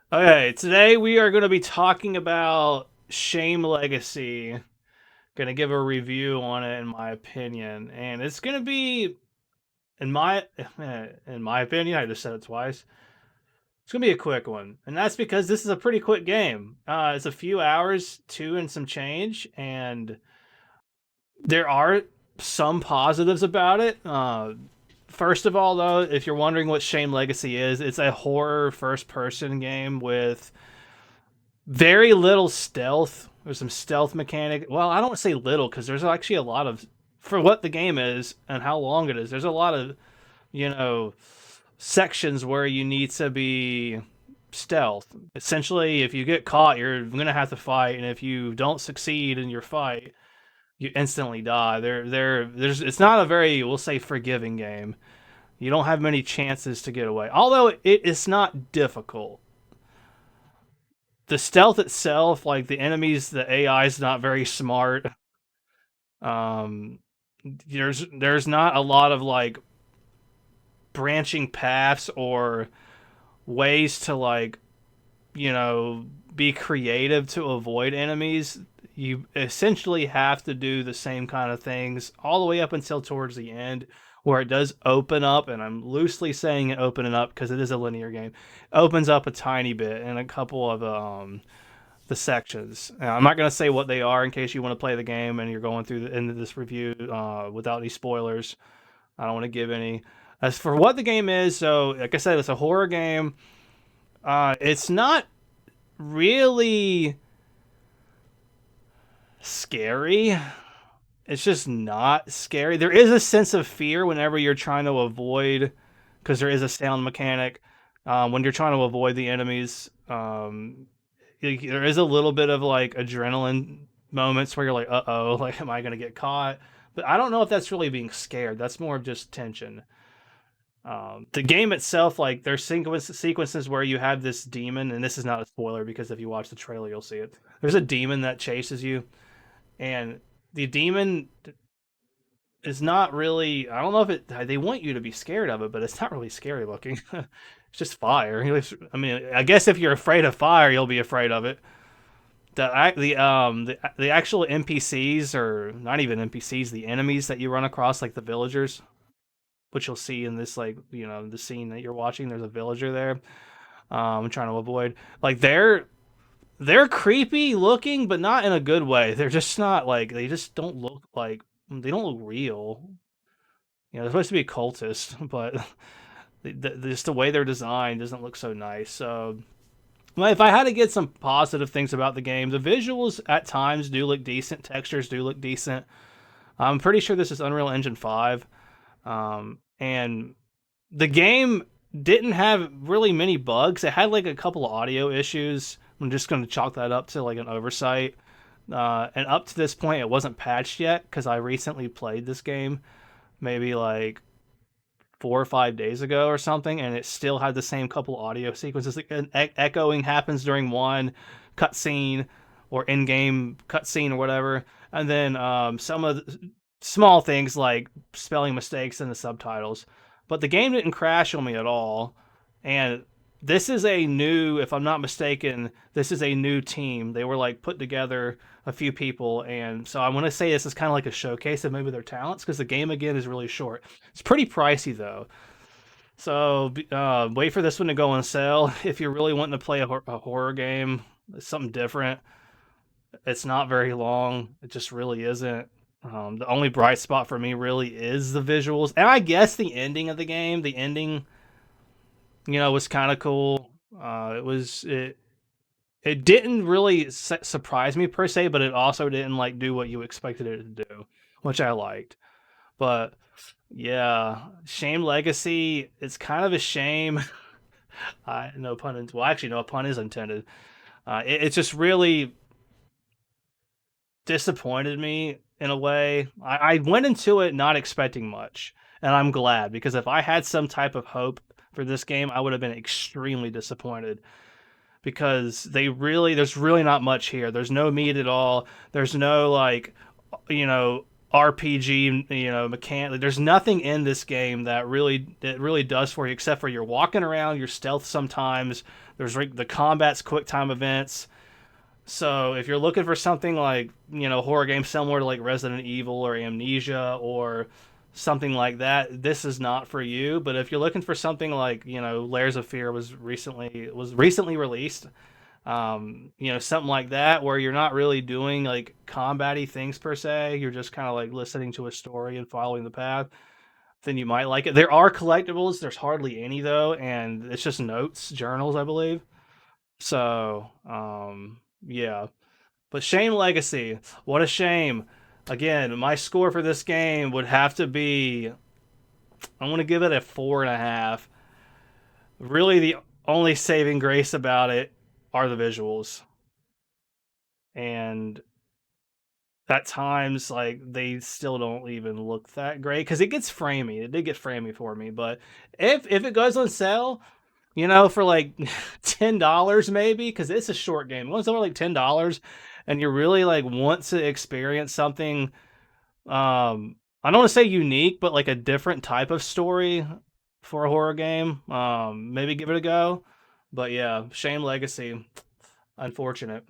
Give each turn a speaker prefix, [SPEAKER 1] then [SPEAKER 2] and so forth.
[SPEAKER 1] Okay, today we are going to be talking about Shame Legacy. Going to give a review on it, in my opinion, and it's going to be, in my opinion, I just said it twice. It's going to be a quick one, and that's because this is a pretty quick game. It's a few hours, two and some change, and there are some positives about it. First of all, though, if you're wondering what Shame Legacy is, it's a horror first-person game with very little stealth. There's some stealth mechanic. Well, I don't want to say little because there's actually a lot of, for what the game is and how long it is. There's a lot of you know sections where you need to be stealth. Essentially, if you get caught, you're gonna have to fight, and if you don't succeed in your fight, you instantly die. There's it's not a very, we'll say, forgiving game. You don't have many chances to get away. Although it's not difficult. The stealth itself, like the enemies, the AI is not very smart. Um, there's not a lot of like branching paths or ways to like be creative to avoid enemies. You essentially have to do the same kind of things all the way up until towards the end, where it does open up, and I'm loosely saying it opening up because it is a linear game. Opens up a tiny bit in a couple of the sections. I'm not going to say what they are in case you want to play the game and you're going through into this review without any spoilers. I don't want to give any. As for what the game is, so like I said, it's a horror game. It's not really scary. It's just not scary. There is a sense of fear whenever you're trying to avoid, because there is a sound mechanic. When you're trying to avoid the enemies, there is a little bit of like adrenaline moments where you're like, uh oh, like, am I going to get caught? But I don't know if that's really being scared. That's more of just tension. The game itself, like, there's sequences where you have this demon, and this is not a spoiler because if you watch the trailer, you'll see it. There's a demon that chases you, and the demon is not really. I don't know if it. They want you to be scared of it, but it's not really scary looking. It's just fire. I mean, I guess if you're afraid of fire, you'll be afraid of it. The actual NPCs, or not even NPCs, the enemies that you run across, like the villagers, which you'll see in this, like, the scene that you're watching. There's a villager there. I'm trying to avoid. Like, they're creepy looking, but not in a good way. They're just not like, they just don't look like, they don't look real. They're supposed to be cultists, but just the way they're designed doesn't look so nice. So, well, if I had to get some positive things about the game, the visuals at times do look decent. Textures do look decent. I'm pretty sure this is Unreal Engine 5. And the game didn't have really many bugs. It had like a couple of audio issues. I'm just going to chalk that up to like an oversight. And up to this point, it wasn't patched yet because I recently played this game maybe like 4 or 5 days ago or something, and it still had the same couple audio sequences. Like, echoing happens during one cutscene or in-game cutscene or whatever, and then some of the small things like spelling mistakes in the subtitles. But the game didn't crash on me at all, and this is a new, if I'm not mistaken, this is a new team. They were like put together a few people, and so I want to say this is kind of like a showcase of maybe their talents because the game again is really short. It's pretty pricey though, so wait for this one to go on sale if you're really wanting to play a horror game. It's something different. It's not very long. It just really isn't. The only bright spot for me really is the visuals, and I guess the ending of the game. The ending, was kind of cool. It didn't really surprise me per se, but it also didn't like do what you expected it to do, which I liked. But yeah, Shame Legacy. It's kind of a shame. I no pun. Well, actually, no pun is intended. It just really disappointed me in a way. I went into it not expecting much, and I'm glad because if I had some type of hope for this game, I would have been extremely disappointed because there's really not much here. There's no meat at all. There's no like RPG, mechanic. There's nothing in this game that really does for you except for you're walking around, your stealth sometimes. There's the combat's quick time events. So if you're looking for something like, horror games similar to like Resident Evil or Amnesia or something like that, this is not for you. But if you're looking for something like, Layers of Fear was recently released, something like that where you're not really doing like combat-y things per se, you're just kind of like listening to a story and following the path, then you might like it. There are collectibles, there's hardly any though, and it's just notes, journals, I believe. So, yeah. But Shame Legacy, what a shame. Again, my score for this game would have to be, I want to give it a 4.5. Really, the only saving grace about it are the visuals. And at times, like, they still don't even look that great because it gets framey. It did get framey for me. But if it goes on sale, for like $10 maybe, because it's a short game. Once over like $10, and you really like want to experience something, I don't want to say unique, but like a different type of story for a horror game. Maybe give it a go. But yeah, Shame Legacy, unfortunate.